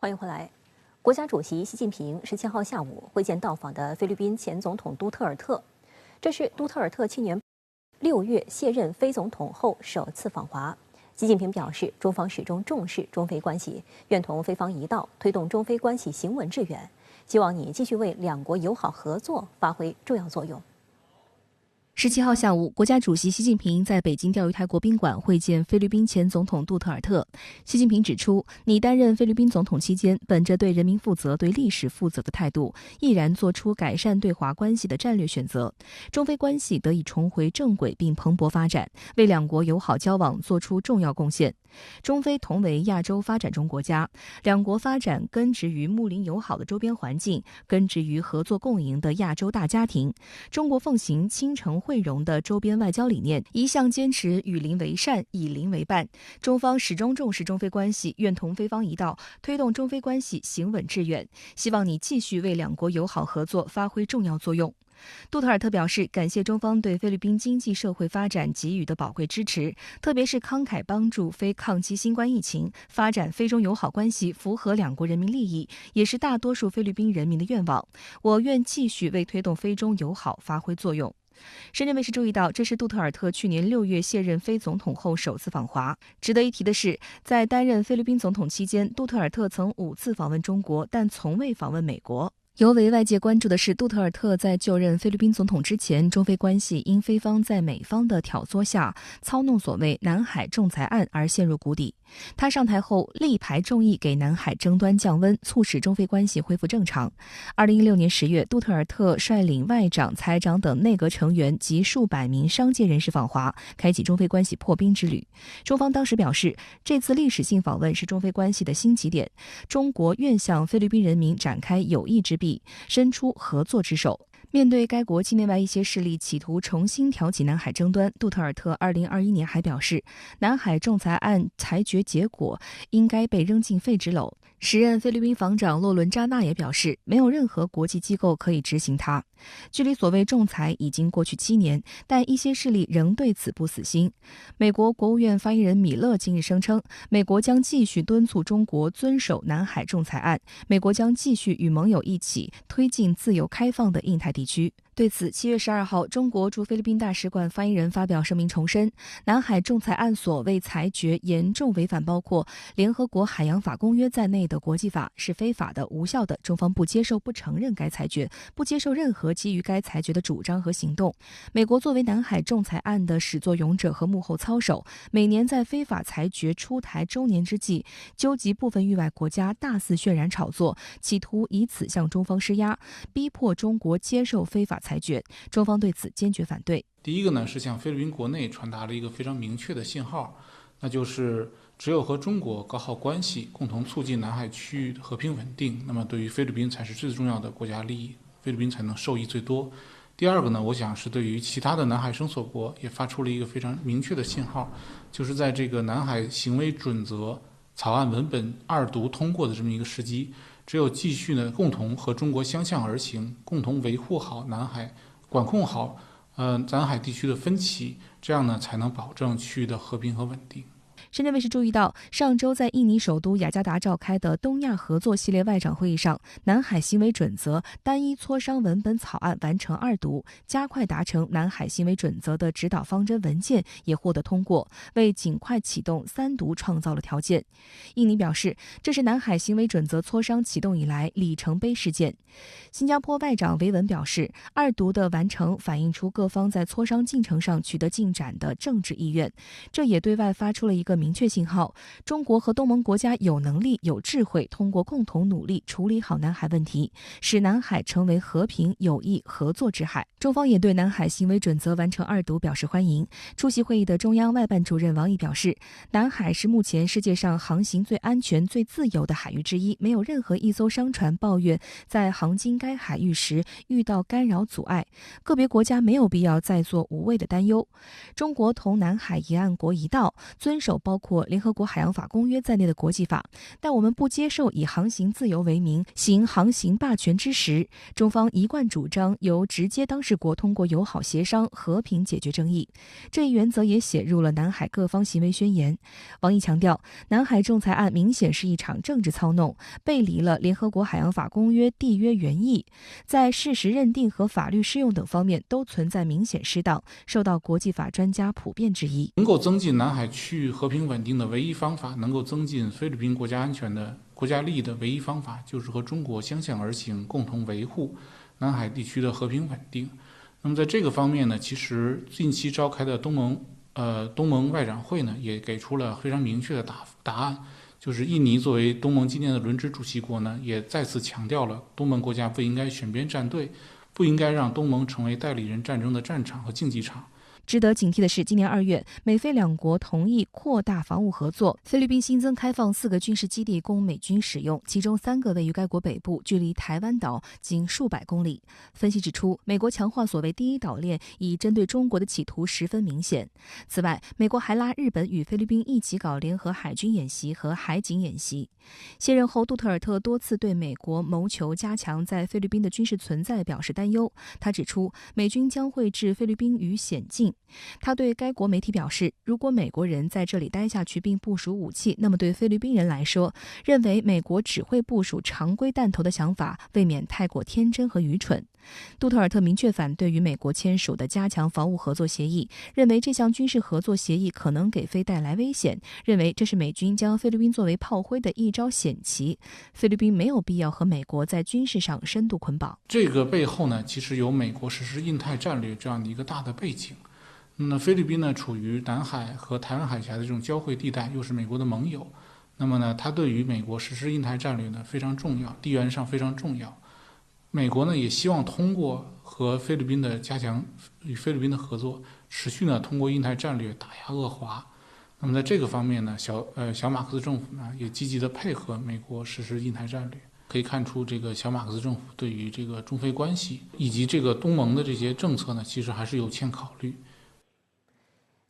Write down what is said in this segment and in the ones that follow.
欢迎回来。国家主席习近平17号下午会见到访的菲律宾前总统杜特尔特，这是杜特尔特去年6月卸任非总统后首次访华。习近平表示，中方始终重视中菲关系，愿同菲方一道推动中菲关系行稳致远，希望你继续为两国友好合作发挥重要作用。17号下午，国家主席习近平在北京钓鱼台国宾馆会见菲律宾前总统杜特尔特。习近平指出，你担任菲律宾总统期间，本着对人民负责、对历史负责的态度，毅然做出改善对华关系的战略选择，中菲关系得以重回正轨并蓬勃发展，为两国友好交往做出重要贡献。中菲同为亚洲发展中国家，两国发展根植于睦邻友好的周边环境，根植于合作共赢的亚洲大家庭。中国奉行亲诚惠容的周边外交理念，一向坚持与邻为善，以邻为伴。中方始终重视中菲关系，愿同菲方一道推动中菲关系行稳致远，希望你继续为两国友好合作发挥重要作用。杜特尔特表示，感谢中方对菲律宾经济社会发展给予的宝贵支持，特别是慷慨帮助菲抗击新冠疫情，发展菲中友好关系符合两国人民利益，也是大多数菲律宾人民的愿望。我愿继续为推动菲中友好发挥作用。深圳卫视注意到，这是杜特尔特去年6月卸任非总统后首次访华。值得一提的是，在担任菲律宾总统期间，杜特尔特曾5次访问中国，但从未访问美国。尤为外界关注的是，杜特尔特在就任菲律宾总统之前，中菲关系因菲方在美方的挑唆下操弄所谓南海仲裁案而陷入谷底。他上台后力排众议给南海争端降温，促使中菲关系恢复正常。2016年10月，杜特尔特率领外长、财长等内阁成员及数百名商界人士访华，开启中菲关系破冰之旅。中方当时表示，这次历史性访问是中菲关系的新起点，中国愿向菲律宾人民展开友谊之臂，伸出合作之手。面对该国境内外一些势力企图重新挑起南海争端，杜特尔特2021年还表示，南海仲裁案裁决结果应该被扔进废纸篓。时任菲律宾防长洛伦扎纳也表示，没有任何国际机构可以执行它。距离所谓仲裁已经过去7年，但一些势力仍对此不死心。美国国务院发言人米勒近日声称，美国将继续敦促中国遵守南海仲裁案，美国将继续与盟友一起推进自由开放的印太地区。对此，7月12号，中国驻菲律宾大使馆发言人发表声明重申，南海仲裁案所谓裁决严重违反包括联合国海洋法公约在内的国际法，是非法的、无效的，中方不接受、不承认该裁决，不接受任何基于该裁决的主张和行动。美国作为南海仲裁案的始作俑者和幕后操手，每年在非法裁决出台周年之际，纠集部分域外国家大肆渲染炒作，企图以此向中方施压，逼迫中国接受非法裁决。中方对此坚决反对。第一个呢，是向菲律宾国内传达了一个非常明确的信号，那就是只有和中国搞好关系，共同促进南海区域的和平稳定，那么对于菲律宾才是最重要的国家利益，菲律宾才能受益最多。第二个呢，我想是对于其他的南海声索国也发出了一个非常明确的信号，就是在这个南海行为准则草案文本2读通过的这么一个时机，只有继续呢共同和中国相向而行，共同维护好南海，管控好南海地区的分歧，这样呢才能保证区域的和平和稳定。深圳卫视注意到，上周在印尼首都雅加达召开的东亚合作系列外长会议上，南海行为准则单一磋商文本草案完成2读，加快达成南海行为准则的指导方针文件也获得通过，为尽快启动3读创造了条件。印尼表示，这是南海行为准则磋商启动以来里程碑事件。新加坡外长维文表示，2读的完成反映出各方在磋商进程上取得进展的政治意愿，这也对外发出了一个明确信号，中国和东盟国家有能力、有智慧，通过共同努力处理好南海问题，使南海成为和平、友谊、合作之海。中方也对南海行为准则完成2读表示欢迎。出席会议的中央外办主任王毅表示，南海是目前世界上航行最安全、最自由的海域之一，没有任何一艘商船抱怨在航经该海域时遇到干扰阻碍，个别国家没有必要再做无谓的担忧。中国同南海沿岸国一道，遵守包括联合国海洋法公约在内的国际法，但我们不接受以航行自由为名行航行霸权之实。中方一贯主张由直接当事国通过友好协商和平解决争议，这一原则也写入了南海各方行为宣言。王毅强调，南海仲裁案明显是一场政治操弄，背离了联合国海洋法公约缔约原意，在事实认定和法律适用等方面都存在明显失当，受到国际法专家普遍质疑。能够增进南海区域和平稳定的唯一方法，能够增进菲律宾国家安全的国家利益的唯一方法，就是和中国相向而行，共同维护南海地区的和平稳定。那么在这个方面呢，其实近期召开的东盟外长会呢，也给出了非常明确的答案，就是印尼作为东盟今年的轮值主席国呢，也再次强调了东盟国家不应该选边站队，不应该让东盟成为代理人战争的战场和竞技场。值得警惕的是，今年2月，美菲两国同意扩大防务合作，菲律宾新增开放4个军事基地供美军使用，其中3个位于该国北部，距离台湾岛仅数百公里。分析指出，美国强化所谓第一岛链，以针对中国的企图十分明显。此外，美国还拉日本与菲律宾一起搞联合海军演习和海警演习。卸任后，杜特尔特多次对美国谋求加强在菲律宾的军事存在表示担忧。他指出，美军将会置菲律宾于险境。他对该国媒体表示，如果美国人在这里待下去并部署武器，那么对菲律宾人来说，认为美国只会部署常规弹头的想法未免太过天真和愚蠢。杜特尔特明确反对与美国签署的加强防务合作协议，认为这项军事合作协议可能给菲带来危险，认为这是美军将菲律宾作为炮灰的一招险棋。菲律宾没有必要和美国在军事上深度捆绑。这个背后呢，其实有美国实施印太战略这样的一个大的背景。那菲律宾呢，处于南海和台湾海峡的这种交汇地带，又是美国的盟友。那么呢，它对于美国实施印太战略呢非常重要，地缘上非常重要。美国呢也希望通过和菲律宾的加强与菲律宾的合作，持续呢通过印太战略打压恶华。那么在这个方面呢，小马克思政府呢也积极的配合美国实施印太战略。可以看出，这个小马克思政府对于这个中菲关系以及这个东盟的这些政策呢，其实还是有欠考虑。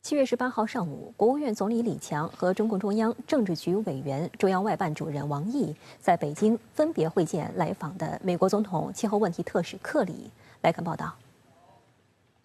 7月18号上午，国务院总理李强和中共中央政治局委员、中央外办主任王毅在北京分别会见来访的美国总统气候问题特使克里。来看报道。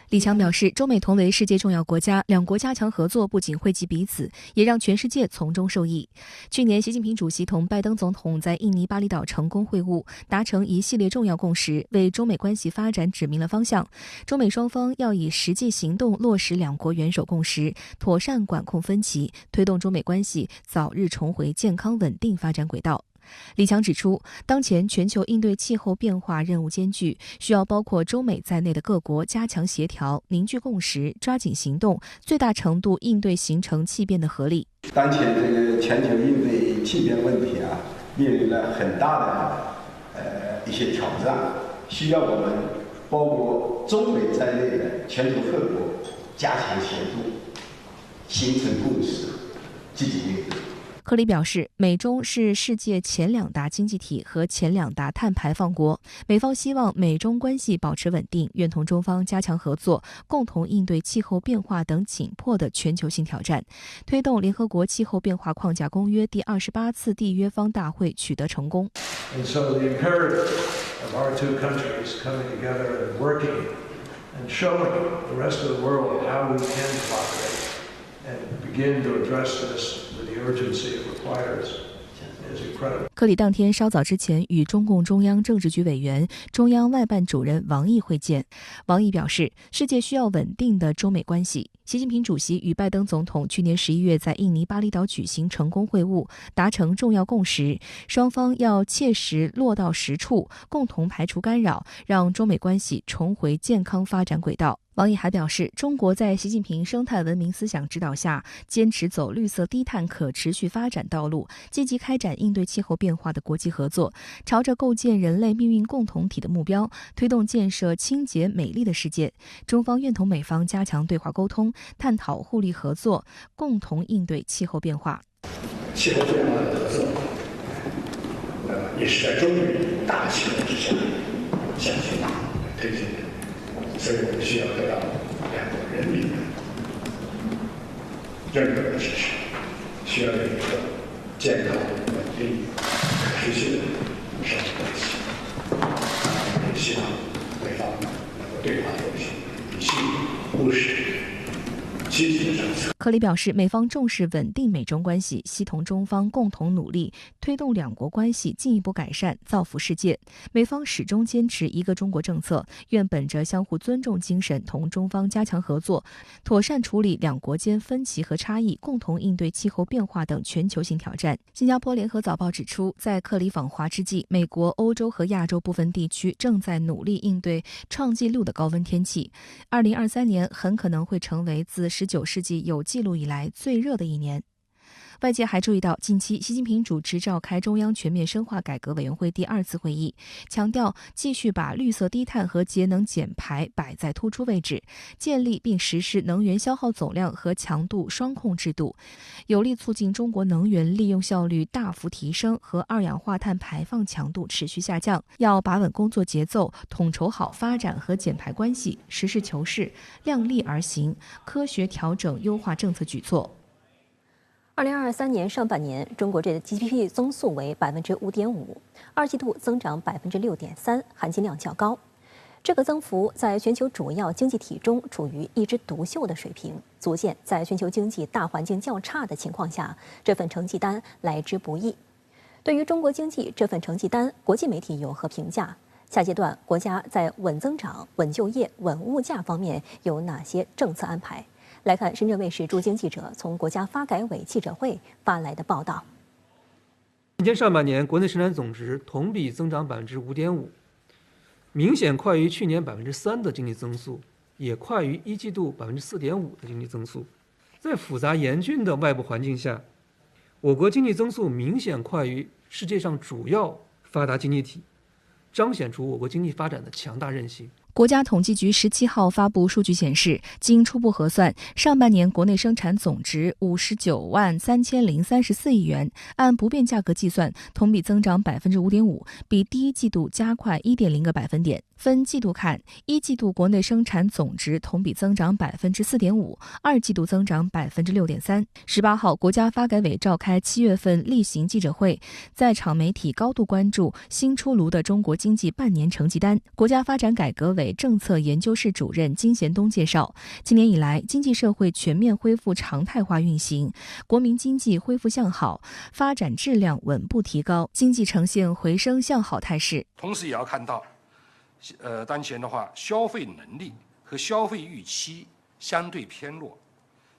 李强表示，中美同为世界重要国家，两国加强合作不仅惠及彼此，也让全世界从中受益。去年，习近平主席同拜登总统在印尼巴厘岛成功会晤，达成一系列重要共识，为中美关系发展指明了方向。中美双方要以实际行动落实两国元首共识，妥善管控分歧，推动中美关系早日重回健康稳定发展轨道。李强指出，当前全球应对气候变化任务艰巨，需要包括中美在内的各国加强协调、凝聚共识、抓紧行动，最大程度应对形成气变的合力。当前这个全球应对气变问题面临了很大的一些挑战，需要我们包括中美在内的全球各国加强协作，形成共识，积极应对。克里表示，美中是世界前2大经济体和前2大碳排放国，美方希望美中关系保持稳定，愿同中方加强合作，共同应对气候变化等紧迫的全球性挑战，推动联合国气候变化框架公约第28次缔约方大会取得成功。And so the imperative of our two countries coming together and working and showing the rest of the world how we can cooperate and begin to address this with the urgency it requires is incredible. 克里当天稍早之前与中共中央政治局委员、中央外办主任王毅会见。王毅表示，世界需要稳定的中美关系。习近平主席与拜登总统去年11月在印尼巴厘岛举行成功会晤，达成重要共识，双方要切实落到实处，共同排除干扰，让中美关系重回健康发展轨道。王毅还表示，中国在习近平生态文明思想指导下，坚持走绿色低碳可持续发展道路，积极开展应对气候变化的国际合作，朝着构建人类命运共同体的目标，推动建设清洁美丽的世界。中方愿同美方加强对话沟通，探讨互利合作，共同应对气候变化。气候变化的合作，也是在中美大气候之下向前推进的。所以我们需要得到两国人民的认可的支持，需要有一个健康、稳定、可持续的商业关系。也希望美方能够对话有序、理性、务实、积极的政策。克里表示，美方重视稳定美中关系，希同中方共同努力，推动两国关系进一步改善，造福世界。美方始终坚持一个中国政策，愿本着相互尊重精神，同中方加强合作，妥善处理两国间分歧和差异，共同应对气候变化等全球性挑战。新加坡联合早报指出，在克里访华之际，美国、欧洲和亚洲部分地区正在努力应对创纪录的高温天气。2023年很可能会成为自19世纪有记录以来最热的一年。外界还注意到，近期习近平主持召开中央全面深化改革委员会第2次会议，强调继续把绿色低碳和节能减排摆在突出位置，建立并实施能源消耗总量和强度双控制度，有力促进中国能源利用效率大幅提升和二氧化碳排放强度持续下降。要把稳工作节奏，统筹好发展和减排关系，实事求是，量力而行，科学调整优化政策举措。2023年上半年，中国的 GDP 增速为5.5%，二季度增长6.3%，含金量较高。这个增幅在全球主要经济体中处于一枝独秀的水平，足见在全球经济大环境较差的情况下，这份成绩单来之不易。对于中国经济这份成绩单，国际媒体有何评价？下阶段国家在稳增长、稳就业、稳物价方面有哪些政策安排？来看深圳卫视驻京记者从国家发改委记者会发来的报道。今年上半年国内生产总值同比增长5.5%，明显快于去年3%的经济增速，也快于一季度4.5%的经济增速。在复杂严峻的外部环境下，我国经济增速明显快于世界上主要发达经济体，彰显出我国经济发展的强大韧性。国家统计局17号发布数据显示，经初步核算，上半年国内生产总值593034亿元，按不变价格计算，同比增长5.5%，比第一季度加快1.0个百分点。分季度看，一季度国内生产总值同比增长4.5%，二季度增长6.3%。18号，国家发改委召开7月份例行记者会，在场媒体高度关注新出炉的中国经济半年成绩单。国家发展改革委政策研究室主任金贤东介绍，今年以来，经济社会全面恢复常态化运行，国民经济恢复向好，发展质量稳步提高，经济呈现回升向好态势。同时也要看到，当前的话，消费能力和消费预期相对偏弱，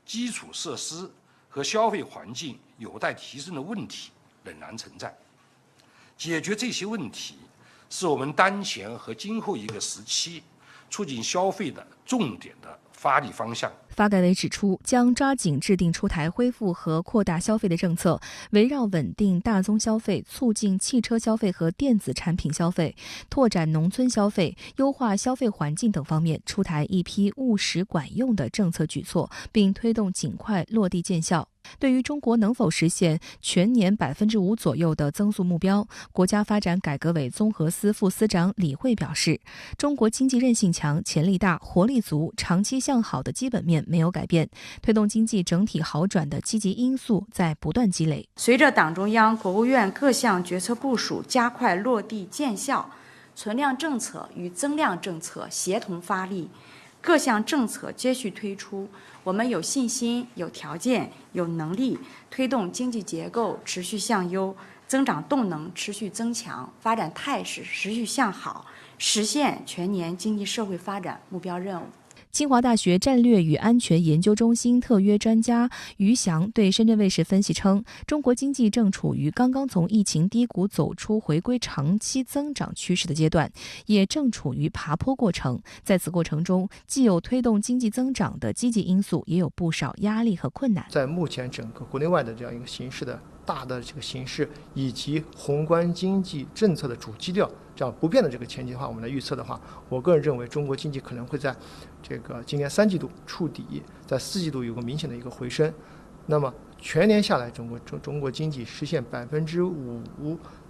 基础设施和消费环境有待提升的问题仍然存在。解决这些问题，是我们当前和今后一个时期促进消费的重点的发力方向。发改委指出，将抓紧制定出台恢复和扩大消费的政策，围绕稳定大宗消费、促进汽车消费和电子产品消费、拓展农村消费、优化消费环境等方面，出台一批务实管用的政策举措，并推动尽快落地见效。对于中国能否实现全年5%左右的增速目标，国家发展改革委综合司副司长李慧表示，中国经济韧性强、潜力大、活力足、长期向好的基本面没有改变，推动经济整体好转的积极因素在不断积累。随着党中央、国务院各项决策部署加快落地见效，存量政策与增量政策协同发力，各项政策接续推出，我们有信心、有条件、有能力推动经济结构持续向优，增长动能持续增强，发展态势持续向好，实现全年经济社会发展目标任务。清华大学战略与安全研究中心特约专家于翔对深圳卫视分析称，中国经济正处于刚刚从疫情低谷走出回归长期增长趋势的阶段，也正处于爬坡过程。在此过程中，既有推动经济增长的积极因素，也有不少压力和困难。在目前整个国内外的这样一个形势的大的这个形势，以及宏观经济政策的主基调这样不变的这个前提的话，我们来预测的话，我个人认为中国经济可能会在这个今年3季度触底，在4季度有个明显的一个回升。那么全年下来，中国经济实现5%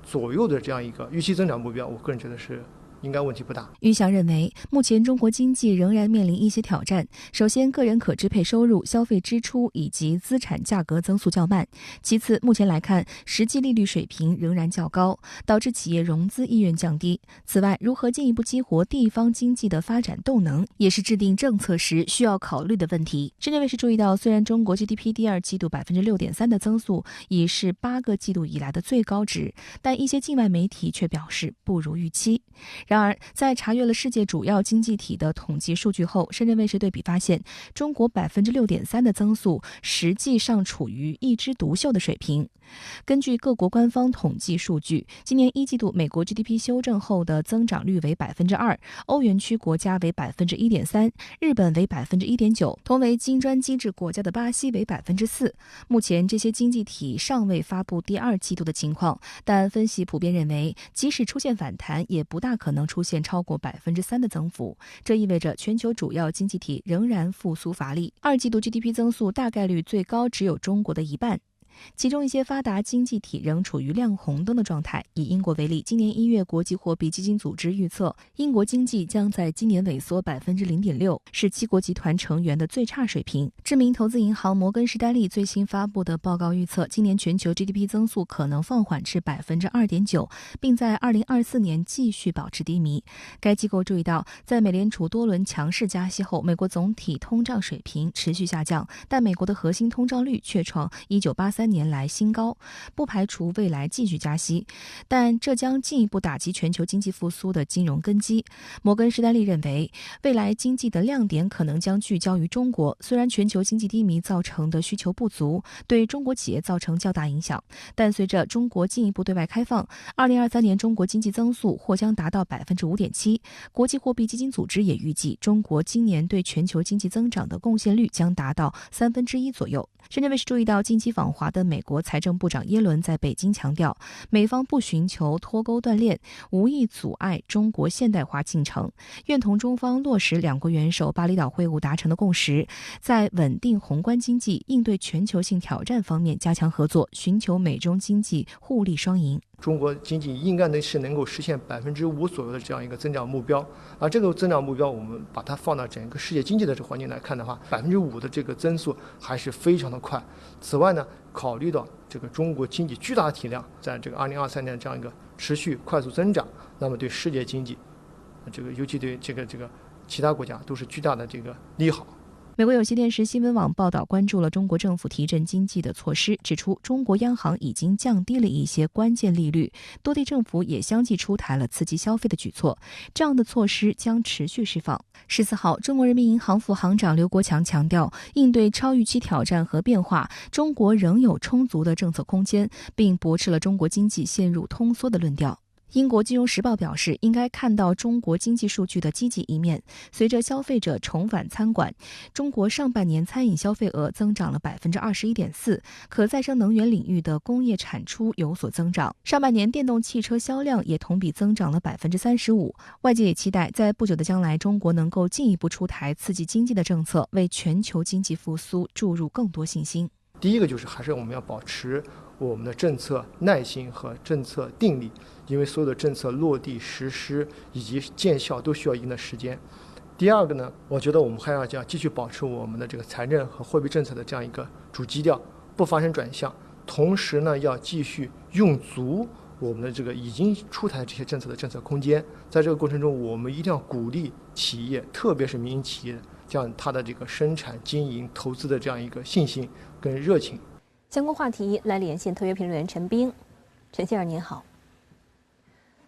左右的这样一个预期增长目标，我个人觉得是应该问题不大。余翔认为，目前中国经济仍然面临一些挑战。首先，个人可支配收入、消费支出以及资产价格增速较慢；其次，目前来看，实际利率水平仍然较高，导致企业融资意愿降低。此外，如何进一步激活地方经济的发展动能，也是制定政策时需要考虑的问题。深圳卫视注意到，虽然中国 GDP 第二季度 6.3% 的增速已是8个季度以来的最高值，但一些境外媒体却表示不如预期。然而，在查阅了世界主要经济体的统计数据后，深圳卫视对比发现，中国 6.3% 的增速实际上处于一枝独秀的水平。根据各国官方统计数据，今年一季度美国 GDP 修正后的增长率为 2%， 欧元区国家为 1.3%， 日本为 1.9%， 同为金砖机制国家的巴西为 4%。 目前这些经济体尚未发布第二季度的情况，但分析普遍认为，即使出现反弹，也不大可能出现超过 3% 的增幅。这意味着全球主要经济体仍然复苏乏力，二季度 GDP 增速大概率最高只有中国的一半。其中一些发达经济体仍处于亮红灯的状态。以英国为例，今年1月，国际货币基金组织预测，英国经济将在今年萎缩 0.6%， 是七国集团成员的最差水平。知名投资银行摩根士丹利最新发布的报告预测，今年全球 GDP 增速可能放缓至 2.9%， 并在2024年继续保持低迷。该机构注意到，在美联储多轮强势加息后，美国总体通胀水平持续下降，但美国的核心通胀率却创1983年来新高，不排除未来继续加息，但这将进一步打击全球经济复苏的金融根基。摩根士丹利认为，未来经济的亮点可能将聚焦于中国。虽然全球经济低迷造成的需求不足对中国企业造成较大影响，但随着中国进一步对外开放，2023年中国经济增速或将达到 5.7%。国际货币基金组织也预计，中国今年对全球经济增长的贡献率将达到1/3左右。深圳卫视注意到，近期访华的美国财政部长耶伦在北京强调，美方不寻求脱钩断链，无意阻碍中国现代化进程，愿同中方落实两国元首巴厘岛会晤达成的共识，在稳定宏观经济、应对全球性挑战方面加强合作，寻求美中经济互利双赢。中国经济应该能够实现5%左右的这样一个增长目标，而这个增长目标，我们把它放到整个世界经济的这个环境来看的话，5%的这个增速还是非常的快。此外呢，考虑到这个中国经济巨大的体量，在这个2023年这样一个持续快速增长，那么对世界经济，尤其对这个其他国家都是巨大的这个利好。美国有线电视新闻网报道关注了中国政府提振经济的措施，指出中国央行已经降低了一些关键利率，多地政府也相继出台了刺激消费的举措，这样的措施将持续释放。14号，中国人民银行副行长刘国强强调，应对超预期挑战和变化，中国仍有充足的政策空间，并驳斥了中国经济陷入通缩的论调。英国金融时报表示，应该看到中国经济数据的积极一面。随着消费者重返餐馆，中国上半年餐饮消费额增长了 21.4%， 可再生能源领域的工业产出有所增长。上半年电动汽车销量也同比增长了 35%。外界也期待在不久的将来，中国能够进一步出台刺激经济的政策，为全球经济复苏注入更多信心。第一个就是还是我们要保持我们的政策耐心和政策定力，因为所有的政策落地实施以及见效都需要一定的时间。第二个呢，我觉得我们还要继续保持我们的这个财政和货币政策的这样一个主基调，不发生转向。同时呢，要继续用足我们的这个已经出台这些政策的政策空间。在这个过程中，我们一定要鼓励企业，特别是民营企业，这样它的这个生产、经营、投资的这样一个信心跟热情。相关话题来连线特约评论员陈斌。陈先生您好。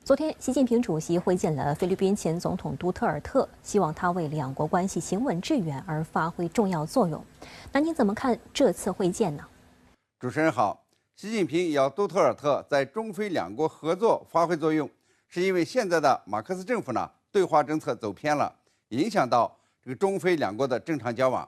昨天，习近平主席会见了菲律宾前总统杜特尔特，希望他为两国关系行稳致远而发挥重要作用。那您怎么看这次会见呢？主持人好，习近平要杜特尔特在中菲两国合作发挥作用，是因为现在的马克思政府呢对华政策走偏了，影响到这个中菲两国的正常交往。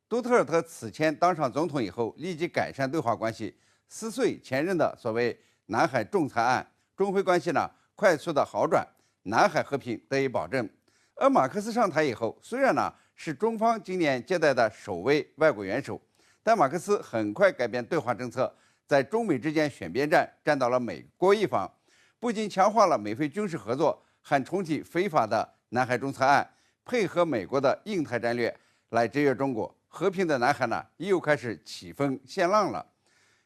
杜特尔特此前当上总统以后，立即改善对华关系，撕碎前任的所谓南海仲裁案，中菲关系呢快速的好转，南海和平得以保证。而马克思上台以后，虽然呢是中方今年接待的首位外国元首，但马克思很快改变对华政策，在中美之间选边站，站到了美国一方，不仅强化了美菲军事合作，喊重提非法的南海仲裁案，配合美国的印太战略来制约中国，和平的南海呢又开始起风现浪了。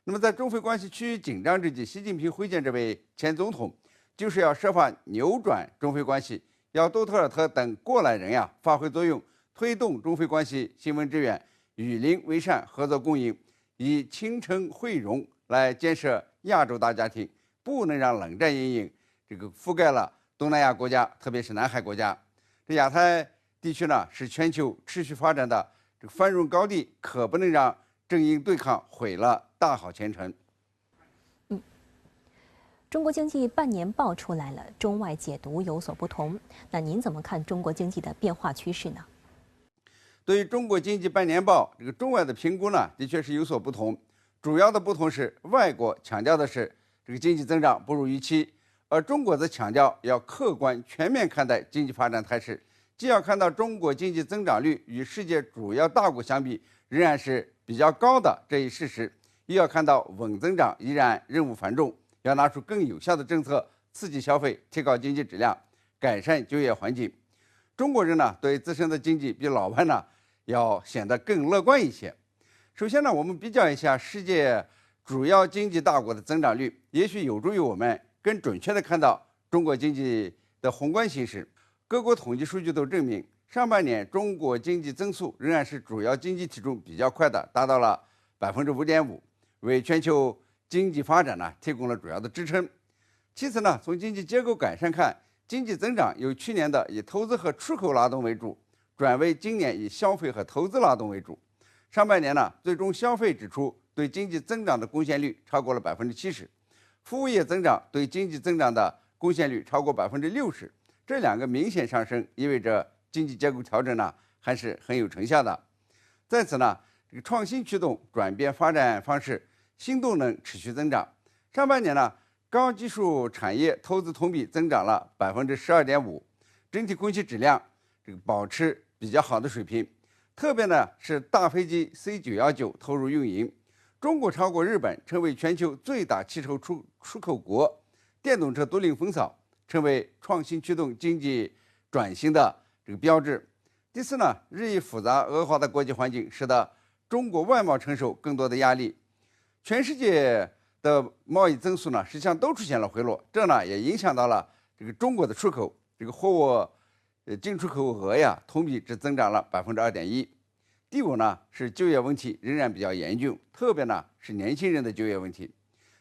那么在中非关系趋于紧张之际，习近平会见这位前总统，就是要设法扭转中非关系，要杜特尔特等过来人呀发挥作用，推动中非关系新闻支援与邻为善，合作共赢，以倾城汇融来建设亚洲大家庭，不能让冷战阴影覆盖了东南亚国家，特别是南海国家。这亚太地区呢是全球持续发展的繁荣高地，可不能让阵营对抗毁了大好前程。中国经济半年报出来了，中外解读有所不同。那您怎么看中国经济的变化趋势呢？对于中国经济半年报，中外的评估呢，的确是有所不同。主要的不同是，外国强调的是经济增长不如预期，而中国则强调要客观全面看待经济发展态势，既要看到中国经济增长率与世界主要大国相比仍然是比较高的这一事实，又要看到稳增长依然任务繁重，要拿出更有效的政策刺激消费，提高经济质量，改善就业环境。中国人呢，对自身的经济比老外呢要显得更乐观一些。首先呢，我们比较一下世界主要经济大国的增长率，也许有助于我们更准确地看到中国经济的宏观形势。各国统计数据都证明，上半年中国经济增速仍然是主要经济体中比较快的，达到了5.5%，为全球经济发展呢提供了主要的支撑。其次呢，从经济结构改善看，经济增长由去年的以投资和出口拉动为主，转为今年以消费和投资拉动为主。上半年呢，最终消费支出对经济增长的贡献率超过了70%，服务业增长对经济增长的贡献率超过60%。这两个明显上升，意味着经济结构调整呢还是很有成效的。在此呢，创新驱动转变发展方式，新动能持续增长。上半年呢，高技术产业投资同比增长了12.5%，整体空气质量保持比较好的水平。特别呢是大飞机 C919 投入运营，中国超过日本，成为全球最大汽车出口国，电动车独领风骚，成为创新驱动经济转型的标志。第四呢，日益复杂恶化的国际环境使得中国外贸承受更多的压力，全世界的贸易增速呢实际上都出现了回落，这呢也影响到了中国的出口，货物进出口额呀同比只增长了2.1%。第五呢是就业问题仍然比较严峻，特别呢是年轻人的就业问题。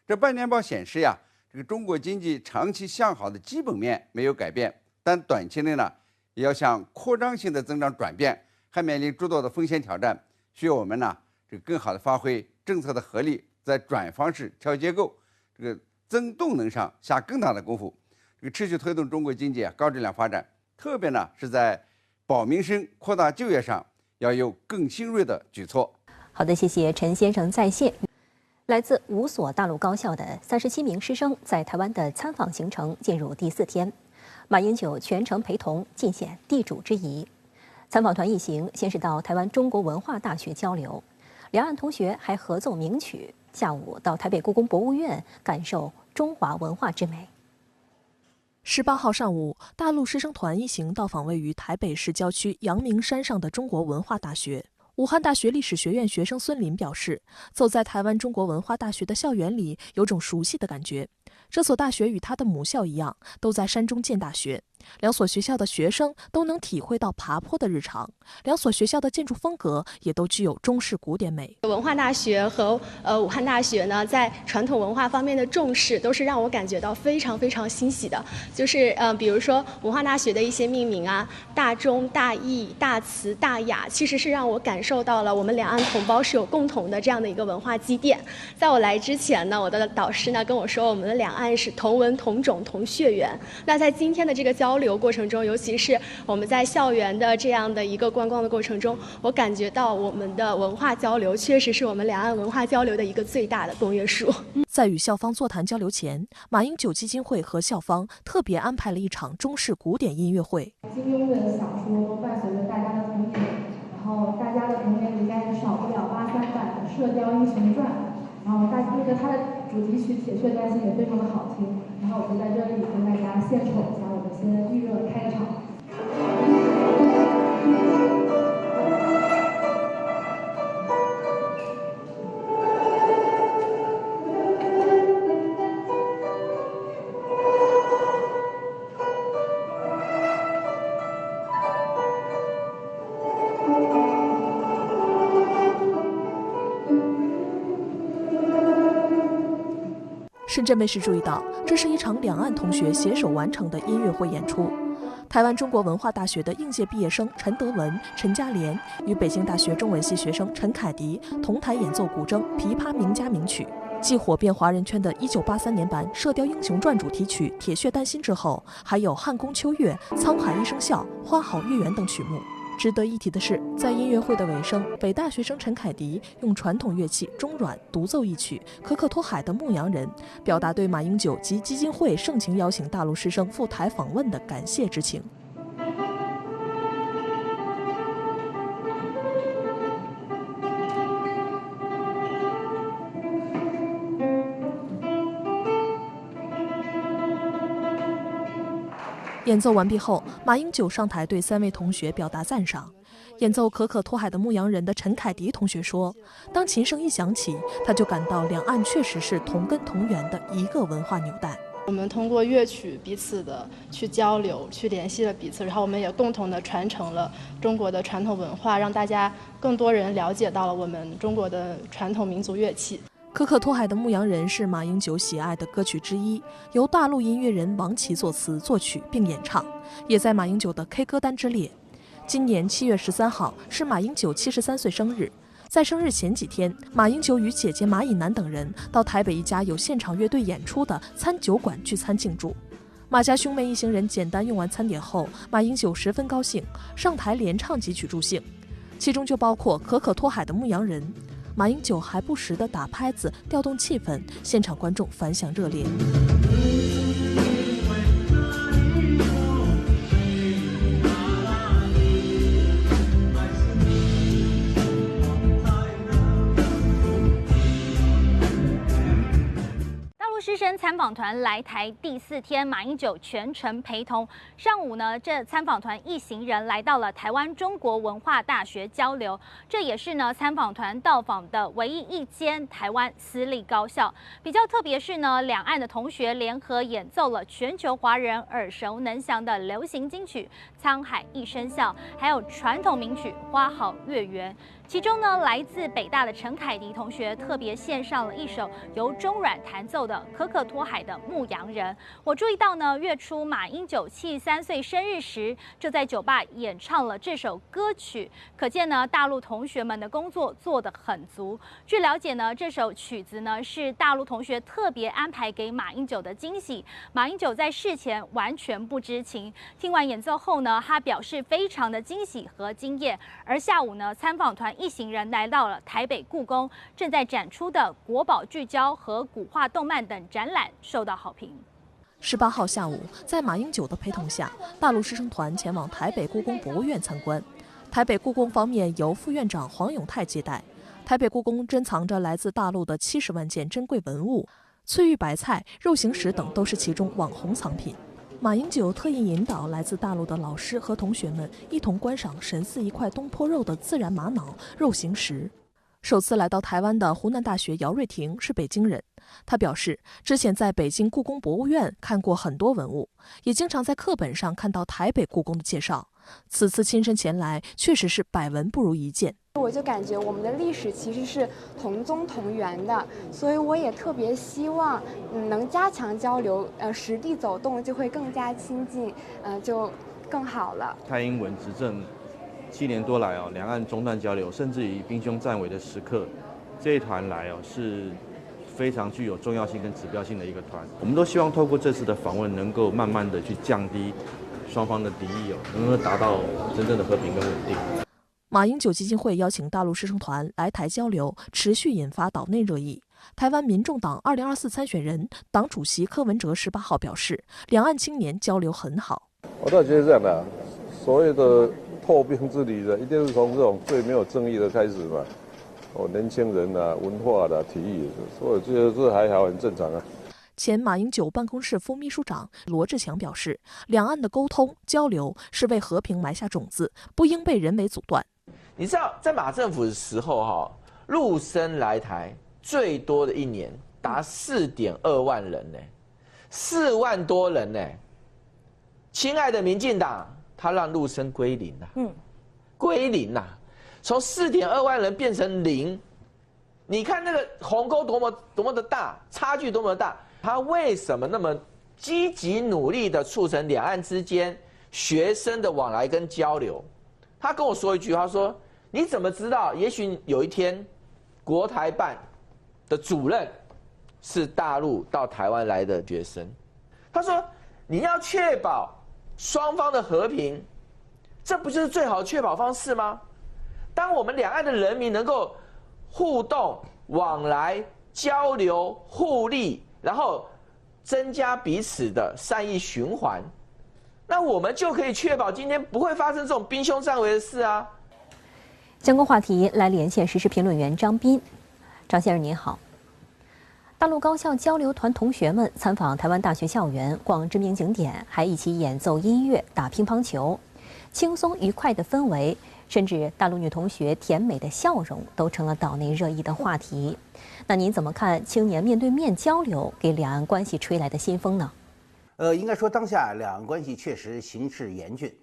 这半年报显示呀，中国经济长期向好的基本面没有改变，但短期内呢也要向扩张性的增长转变，还面临诸多的风险挑战，需要我们呢更好的发挥政策的合力，在转方式、调结构、增动能上下更大的功夫，持续推动中国经济高质量发展。特别呢是在保民生、扩大就业上要有更新锐的举措。好的，谢谢陈先生在线。来自5所大陆高校的37名师生在台湾的参访行程进入第4天，马英九全程陪同，尽显地主之谊。参访团一行先是到台湾中国文化大学交流，两岸同学还合奏名曲，下午到台北故宫博物院感受中华文化之美。18号上午，大陆师生团一行到访位于台北市郊区阳明山上的中国文化大学。武汉大学历史学院学生孙林表示，走在台湾中国文化大学的校园里，有种熟悉的感觉。这所大学与他的母校一样，都在山中建大学。两所学校的学生都能体会到爬坡的日常，两所学校的建筑风格也都具有中式古典美。文化大学和武汉大学呢，在传统文化方面的重视，都是让我感觉到非常非常欣喜的。就是比如说文化大学的一些命名啊，大忠、大义、大慈、大雅，其实是让我感受到了我们两岸同胞是有共同的这样的一个文化积淀。在我来之前呢，我的导师呢跟我说，我们的两岸是同文同种同血缘。那在今天的这个交流过程中，尤其是我们在校园的这样的一个观光的过程中，我感觉到我们的文化交流确实是我们两岸文化交流的一个最大的公约数。在与校方座谈交流前，马英九基金会和校方特别安排了一场中式古典音乐会。金庸的小说都伴随着大家的童年，然后大家的童年里应该是少不了83版的《射雕英雄传》，然后他的主题曲《铁血丹心》也非常的好听，然后我就在这里跟大家献丑一下我的先深圳卫视注意到，这是一场两岸同学携手完成的音乐会演出。台湾中国文化大学的应届毕业生陈德文、陈嘉莲与北京大学中文系学生陈凯迪同台演奏古筝《琵琶名家名曲》，继火遍华人圈的1983年版《射雕英雄传》主题曲《铁血丹心》之后，还有《汉宫秋月》《沧海一声笑》《花好月圆》等曲目。值得一提的是，在音乐会的尾声，北大学生陈凯迪用传统乐器中阮独奏一曲《可可托海的牧羊人》，表达对马英九及基金会盛情邀请大陆师生赴台访问的感谢之情。演奏完毕后，马英九上台对3位同学表达赞赏。演奏《可可托海的牧羊人》的陈凯迪同学说：“当琴声一响起，他就感到两岸确实是同根同源的一个文化纽带。我们通过乐曲彼此的去交流，去联系了彼此，然后我们也共同的传承了中国的传统文化，让大家更多人了解到了我们中国的传统民族乐器。”可可托海的牧羊人是马英九喜爱的歌曲之一，由大陆音乐人王琦作词作曲并演唱，也在马英九的 K 歌单之列。今年7月13号是马英九73岁生日，在生日前几天，马英九与姐姐马以南等人到台北一家有现场乐队演出的餐酒馆聚餐庆祝。马家兄妹一行人简单用完餐点后，马英九十分高兴，上台连唱几曲助兴，其中就包括可可托海的牧羊人。马英九还不时地打拍子调动气氛，现场观众反响热烈。师生参访团来台第4天，马英九全程陪同。上午呢，这参访团一行人来到了台湾中国文化大学交流，这也是呢参访团到访的唯一一间台湾私立高校。比较特别是呢，两岸的同学联合演奏了全球华人耳熟能详的流行金曲《沧海一声笑》，还有传统名曲《花好月圆》。其中呢，来自北大的陈凯迪同学特别献上了一首由中阮弹奏的《可可托海的牧羊人》。我注意到呢，月初马英九73岁生日时，就在酒吧演唱了这首歌曲，可见呢，大陆同学们的工作做得很足。据了解呢，这首曲子呢是大陆同学特别安排给马英九的惊喜，马英九在事前完全不知情。听完演奏后呢，他表示非常的惊喜和惊艳。而下午呢，参访团一行人来到了台北故宫，正在展出的国宝聚焦和古画动漫等展览受到好评。18号下午，在马英九的陪同下，大陆师生团前往台北故宫博物院参观。台北故宫方面由副院长黄永泰接待。台北故宫珍藏着来自大陆的70万件珍贵文物，翠玉白菜、肉形石等都是其中网红藏品。马英九特意引导来自大陆的老师和同学们一同观赏神似一块东坡肉的自然玛瑙肉形石。首次来到台湾的湖南大学姚瑞婷是北京人，他表示之前在北京故宫博物院看过很多文物，也经常在课本上看到台北故宫的介绍，此次亲身前来确实是百闻不如一见。我就感觉我们的历史其实是同宗同源的，所以我也特别希望能加强交流，实地走动就会更加亲近，就更好了。蔡英文执政7年多来两岸中断交流，甚至于兵凶战危的时刻，这一团来是非常具有重要性跟指标性的一个团。我们都希望透过这次的访问，能够慢慢的去降低双方的敌意能够达到真正的和平跟稳定。马英九基金会邀请大陆师生团来台交流，持续引发岛内热议。台湾民众党2024参选人、党主席柯文哲18号表示，两岸青年交流很好。我倒觉得这样的，所谓的破冰之旅的，一定是从这种最没有正义的开始嘛。年轻人文化体育，所以我觉得这还好，很正常啊。前马英九办公室副秘书长罗志强表示，两岸的沟通交流是为和平埋下种子，不应被人为阻断。你知道，在马政府的时候陆生来台最多的一年达4.2万人呢，4万多人呢。亲爱的民进党，他让陆生归零了，归零了，从4.2万人变成0。你看那个鸿沟多么的大，差距多么的大。他为什么那么积极努力的促成两岸之间学生的往来跟交流？他跟我说一句，他说：“你怎么知道？也许有一天，国台办的主任是大陆到台湾来的学生。”他说：“你要确保双方的和平，这不就是最好的确保方式吗？当我们两岸的人民能够互动、往来、交流、互利，然后增加彼此的善意循环，那我们就可以确保今天不会发生这种兵凶战危的事啊。”相关话题来连线时事评论员张斌。张先生您好。大陆高校交流团同学们参访台湾大学校园，逛知名景点，还一起演奏音乐、打乒乓球，轻松愉快的氛围，甚至大陆女同学甜美的笑容都成了岛内热议的话题。那您怎么看青年面对面交流给两岸关系吹来的新风呢？应该说当下两岸关系确实形势严峻，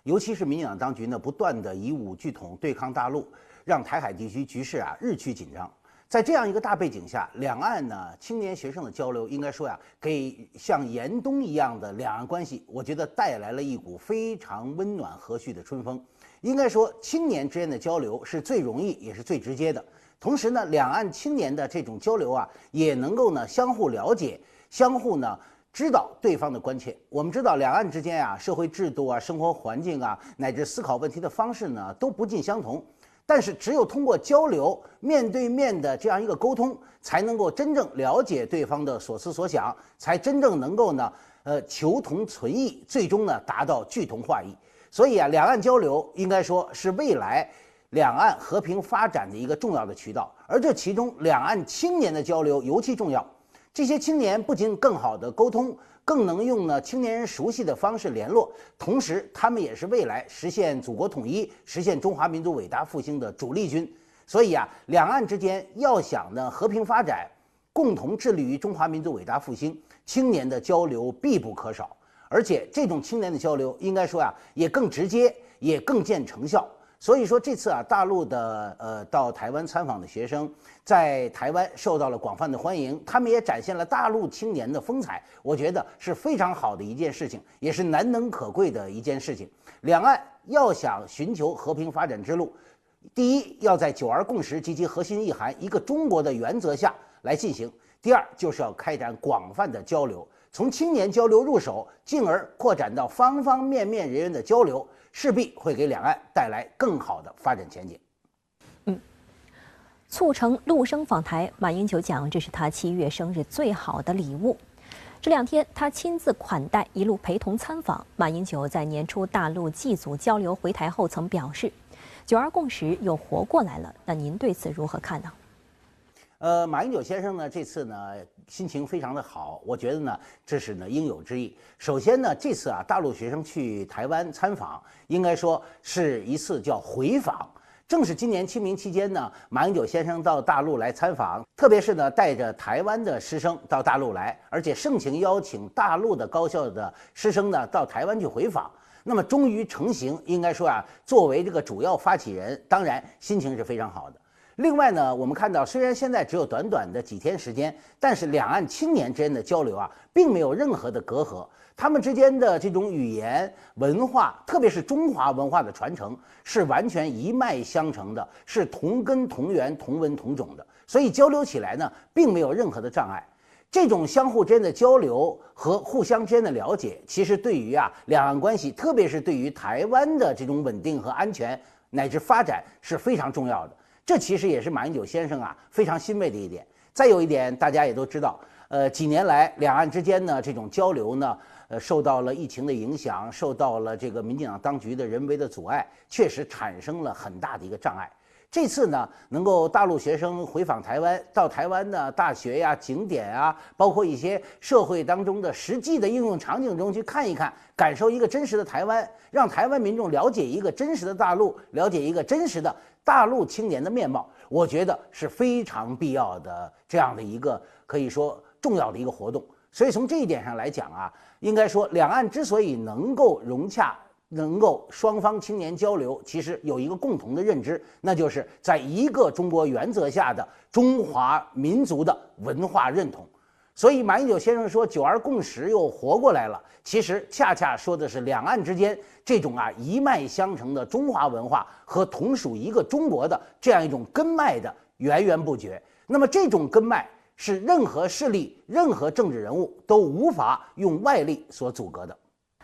尤其是民进党当局呢不断的以武拒统对抗大陆，让台海地区局势日趋紧张。在这样一个大背景下，两岸呢青年学生的交流，应该说给像严冬一样的两岸关系，我觉得带来了一股非常温暖和煦的春风。应该说，青年之间的交流是最容易也是最直接的。同时呢，两岸青年的这种交流也能够呢相互了解，相互呢知道对方的关切。我们知道，两岸之间社会制度生活环境乃至思考问题的方式呢都不尽相同。但是只有通过交流，面对面的这样一个沟通，才能够真正了解对方的所思所想，才真正能够呢求同存异，最终呢达到聚同化异。所以两岸交流应该说是未来两岸和平发展的一个重要的渠道，而这其中两岸青年的交流尤其重要。这些青年不仅更好的沟通，更能用呢青年人熟悉的方式联络，同时他们也是未来实现祖国统一、实现中华民族伟大复兴的主力军。所以两岸之间要想呢和平发展，共同致力于中华民族伟大复兴，青年的交流必不可少。而且这种青年的交流，应该说也更直接，也更见成效。所以说这次大陆的到台湾参访的学生，在台湾受到了广泛的欢迎，他们也展现了大陆青年的风采，我觉得是非常好的一件事情，也是难能可贵的一件事情。两岸要想寻求和平发展之路，第一要在九二共识及其核心意涵一个中国的原则下来进行；第二就是要开展广泛的交流，从青年交流入手，进而扩展到方方面面人员的交流，势必会给两岸带来更好的发展前景。促成陆生访台，马英九讲这是他7月生日最好的礼物。这2天他亲自款待，一路陪同参访。马英九在年初大陆祭祖交流回台后曾表示，9·2共识又活过来了。那您对此如何看呢？马英九先生呢，这次呢心情非常的好，我觉得呢这是呢应有之义。首先呢，这次大陆学生去台湾参访，应该说是一次叫回访。正是今年清明期间呢，马英九先生到大陆来参访，特别是呢带着台湾的师生到大陆来，而且盛情邀请大陆的高校的师生呢到台湾去回访。那么终于成行，应该说作为这个主要发起人，当然心情是非常好的。另外呢，我们看到虽然现在只有短短的几天时间，但是两岸青年之间的交流并没有任何的隔阂，他们之间的这种语言文化，特别是中华文化的传承，是完全一脉相承的，是同根同源、同文同种的，所以交流起来呢，并没有任何的障碍。这种相互之间的交流和互相之间的了解，其实对于两岸关系，特别是对于台湾的这种稳定和安全乃至发展是非常重要的。这其实也是马英九先生非常欣慰的一点。再有一点，大家也都知道，几年来两岸之间呢这种交流呢，受到了疫情的影响，受到了这个民进党当局的人为的阻碍，确实产生了很大的一个障碍。这次呢，能够大陆学生回访台湾，到台湾的大学景点包括一些社会当中的实际的应用场景中去看一看，感受一个真实的台湾，让台湾民众了解一个真实的大陆，了解一个真实的大陆青年的面貌，我觉得是非常必要的这样的一个可以说重要的一个活动。所以从这一点上来讲应该说两岸之所以能够融洽，能够双方青年交流，其实有一个共同的认知，那就是在一个中国原则下的中华民族的文化认同。所以马英九先生说9·2共识又活过来了，其实恰恰说的是两岸之间这种一脉相承的中华文化和同属一个中国的这样一种根脉的源源不绝。那么这种根脉是任何势力、任何政治人物都无法用外力所阻隔的。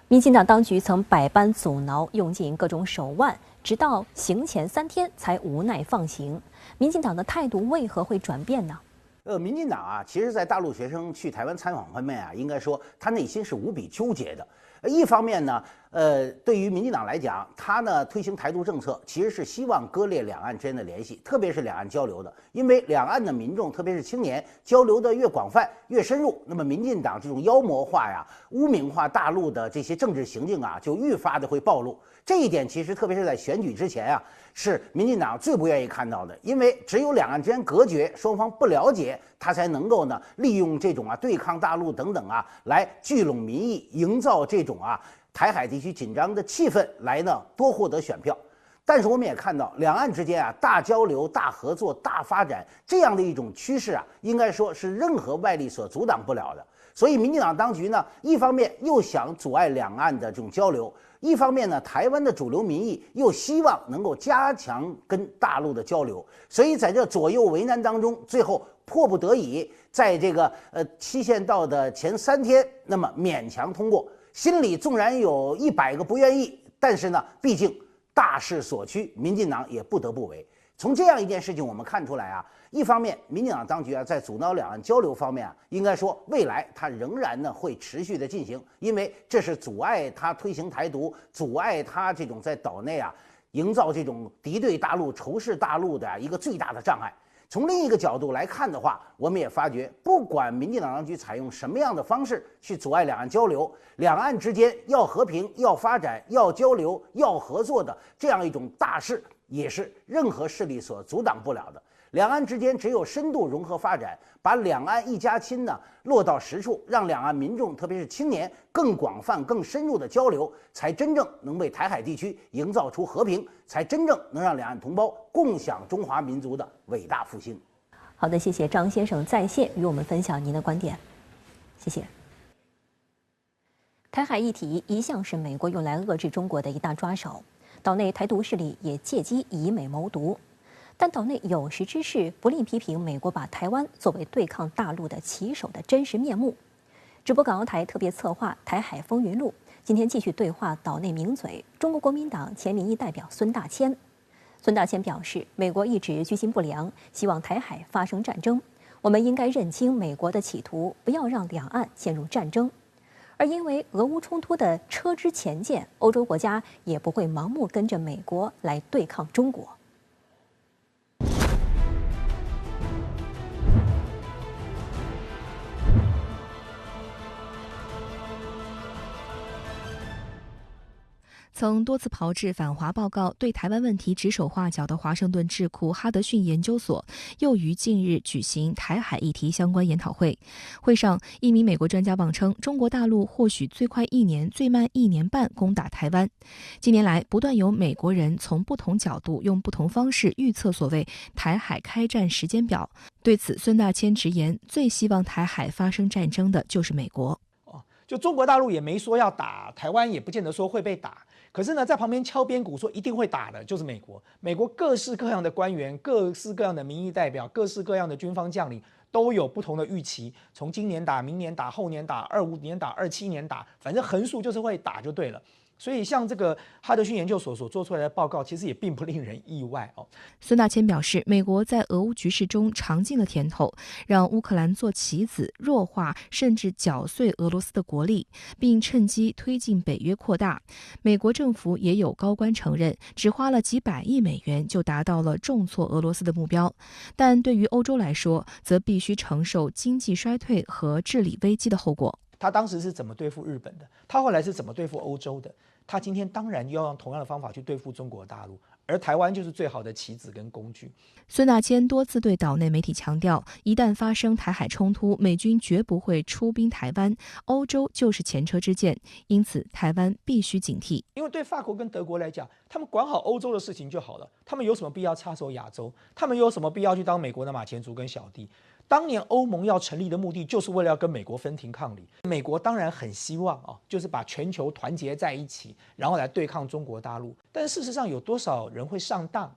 民进党当局曾百般阻挠，用尽各种手腕，直到行前3天才无奈放行。民进党的态度为何会转变呢？民进党其实在大陆学生去台湾参访方面应该说他内心是无比纠结的。一方面呢，对于民进党来讲，他呢推行台独政策，其实是希望割裂两岸之间的联系，特别是两岸交流的。因为两岸的民众，特别是青年，交流的越广泛、越深入，那么民进党这种妖魔化污名化大陆的这些政治行径就愈发的会暴露。这一点其实特别是在选举之前是民进党最不愿意看到的，因为只有两岸之间隔绝，双方不了解，他才能够呢利用这种对抗大陆等等来聚拢民意，营造这种台海地区紧张的气氛，来呢多获得选票。但是我们也看到，两岸之间大交流、大合作、大发展这样的一种趋势应该说是任何外力所阻挡不了的。所以民进党当局呢，一方面又想阻碍两岸的这种交流，一方面呢，台湾的主流民意又希望能够加强跟大陆的交流，所以在这左右为难当中，最后迫不得已，在这个期限到的前3天，那么勉强通过。心里纵然有100个不愿意，但是呢，毕竟大势所趋，民进党也不得不为。从这样一件事情我们看出来一方面民进党当局在阻挠两岸交流方面应该说未来它仍然呢会持续的进行，因为这是阻碍它推行台独，阻碍它这种在岛内营造这种敌对大陆、仇视大陆的一个最大的障碍。从另一个角度来看的话，我们也发觉，不管民进党当局采用什么样的方式去阻碍两岸交流，两岸之间要和平、要发展、要交流、要合作的这样一种大势，也是任何势力所阻挡不了的。两岸之间只有深度融合发展，把两岸一家亲呢落到实处，让两岸民众，特别是青年，更广泛、更深入的交流，才真正能为台海地区营造出和平，才真正能让两岸同胞共享中华民族的伟大复兴。好的，谢谢张先生在线与我们分享您的观点，谢谢。台海议题一向是美国用来遏制中国的一大抓手，岛内台独势力也借机以美谋独。但岛内有识之士不吝批评美国把台湾作为对抗大陆的旗手的真实面目。直播港澳台特别策划《台海风云录》今天继续对话岛内名嘴中国国民党前民意代表孙大千。孙大千表示，美国一直居心不良，希望台海发生战争，我们应该认清美国的企图，不要让两岸陷入战争。而因为俄乌冲突的车之前舰，欧洲国家也不会盲目跟着美国来对抗中国。曾多次炮制反华报告、对台湾问题指手画脚的华盛顿智库哈德逊研究所，又于近日举行台海议题相关研讨会。会上，一名美国专家妄称，中国大陆或许最快1年、最慢1年半攻打台湾。近年来，不断有美国人从不同角度、用不同方式预测所谓台海开战时间表。对此，孙大千直言，最希望台海发生战争的就是美国。就中国大陆也没说要打台湾，也不见得说会被打。可是呢，在旁边敲边鼓说一定会打的就是美国。美国各式各样的官员、各式各样的民意代表、各式各样的军方将领都有不同的预期，从今年打、明年打、后年打、25年打、27年打，反正横竖就是会打就对了。所以，像这个哈德逊研究所所做出来的报告，其实也并不令人意外哦。孙大千表示，美国在俄乌局势中尝尽了甜头，让乌克兰做棋子，弱化甚至搅碎俄罗斯的国力，并趁机推进北约扩大。美国政府也有高官承认，只花了几百亿美元就达到了重挫俄罗斯的目标。但对于欧洲来说，则必须承受经济衰退和治理危机的后果。他当时是怎么对付日本的？他后来是怎么对付欧洲的？他今天当然要用同样的方法去对付中国大陆，而台湾就是最好的棋子跟工具。孙大千多次对岛内媒体强调，一旦发生台海冲突，美军绝不会出兵台湾，欧洲就是前车之鉴，因此台湾必须警惕。因为对法国跟德国来讲，他们管好欧洲的事情就好了，他们有什么必要插手亚洲？他们有什么必要去当美国的马前卒跟小弟？当年欧盟要成立的目的，就是为了要跟美国分庭抗礼。美国当然很希望就是把全球团结在一起，然后来对抗中国大陆。但是事实上，有多少人会上当？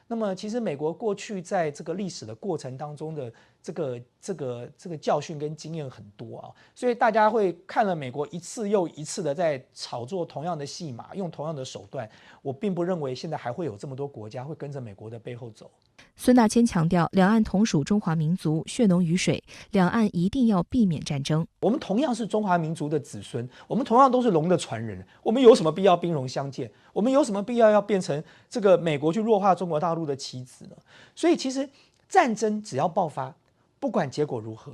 那么，其实美国过去在这个历史的过程当中的这个教训跟经验很多啊，所以大家会看了美国一次又一次的在炒作同样的戏码，用同样的手段。我并不认为现在还会有这么多国家会跟着美国的背后走。孙大千强调，两岸同属中华民族，血浓于水，两岸一定要避免战争。我们同样是中华民族的子孙，我们同样都是龙的传人，我们有什么必要兵戎相见？我们有什么必要变成这个美国去弱化中国大陆的棋子呢？所以其实战争只要爆发，不管结果如何，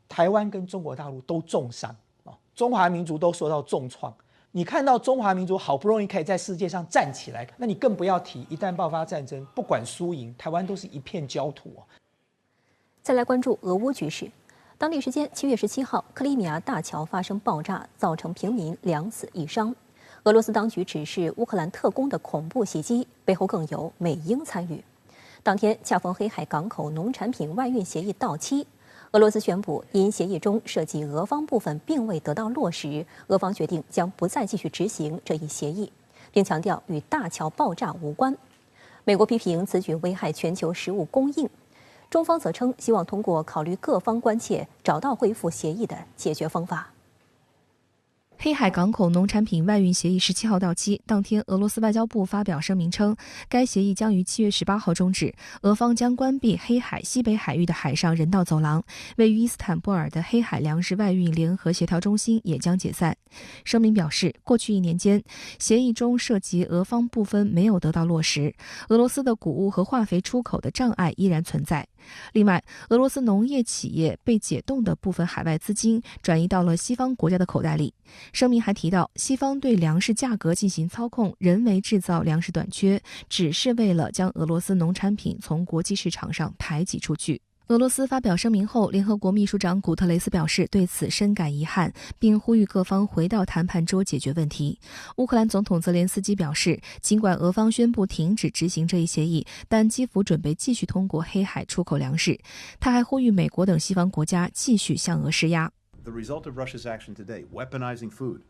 台湾跟中国大陆都重伤中华民族都受到重创。你看到中华民族好不容易可以在世界上站起来，那你更不要提一旦爆发战争，不管输赢，台湾都是一片焦土再来关注俄乌局势。当地时间7月17号，克里米亚大桥发生爆炸，造成平民2死1伤。俄罗斯当局指是乌克兰特工的恐怖袭击，背后更有美英参与。当天恰逢黑海港口农产品外运协议到期。俄罗斯宣布，因协议中涉及俄方部分并未得到落实，俄方决定将不再继续执行这一协议，并强调与大桥爆炸无关。美国批评此举危害全球食物供应，中方则称希望通过考虑各方关切，找到恢复协议的解决方法。黑海港口农产品外运协议17号到期，当天俄罗斯外交部发表声明称，该协议将于7月18号终止，俄方将关闭黑海西北海域的海上人道走廊，位于伊斯坦布尔的黑海粮食外运联合协调中心也将解散。声明表示，过去1年间，协议中涉及俄方部分没有得到落实，俄罗斯的谷物和化肥出口的障碍依然存在。另外，俄罗斯农业企业被解冻的部分海外资金转移到了西方国家的口袋里。声明还提到，西方对粮食价格进行操控，人为制造粮食短缺，只是为了将俄罗斯农产品从国际市场上排挤出去。俄罗斯发表声明后，联合国秘书长古特雷斯表示对此深感遗憾，并呼吁各方回到谈判桌解决问题。乌克兰总统泽连斯基表示，尽管俄方宣布停止执行这一协议，但基辅准备继续通过黑海出口粮食。他还呼吁美国等西方国家继续向俄施压。 The result of Russia's action today, weaponizing food,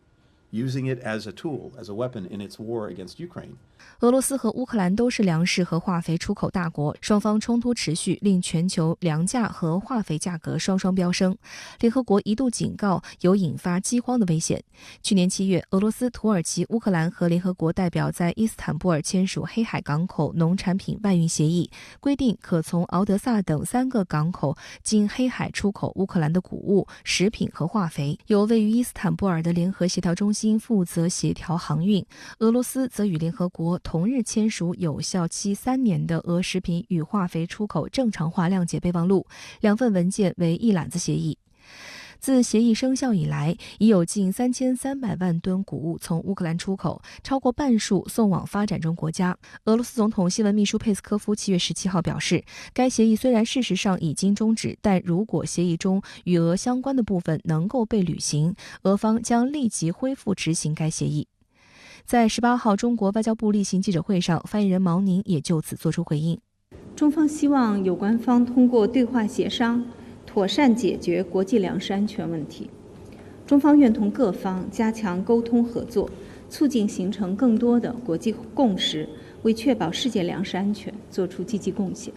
using it as a tool, as a weapon in its war against Ukraine. 俄罗斯和乌克兰都是粮食和化肥出口大国，双方冲突持续，令全球粮价和化肥价格双双飙升。联合国一度警告有引发饥荒的危险。去年7月，俄罗斯、土耳其、乌克兰和联合国代表在伊斯坦布尔签署黑海港口农产品外运协议，规定可从敖德萨等3个港口经黑海出口乌克兰的谷物、食品和化肥，由位于伊斯坦布尔的联合协调中心负责协调航运。俄罗斯则与联合国同日签署有效期3年的俄食品与化肥出口正常化谅解备忘录，2份文件为一揽子协议。自协议生效以来，已有近3300万吨谷物从乌克兰出口，超过半数送往发展中国家。俄罗斯总统新闻秘书佩斯科夫7月17号表示，该协议虽然事实上已经终止，但如果协议中与俄相关的部分能够被履行，俄方将立即恢复执行该协议。在18号中国外交部例行记者会上，发言人毛宁也就此作出回应。中方希望有关方通过对话协商，妥善解决国际粮食安全问题。中方愿同各方加强沟通合作，促进形成更多的国际共识，为确保世界粮食安全做出积极贡献。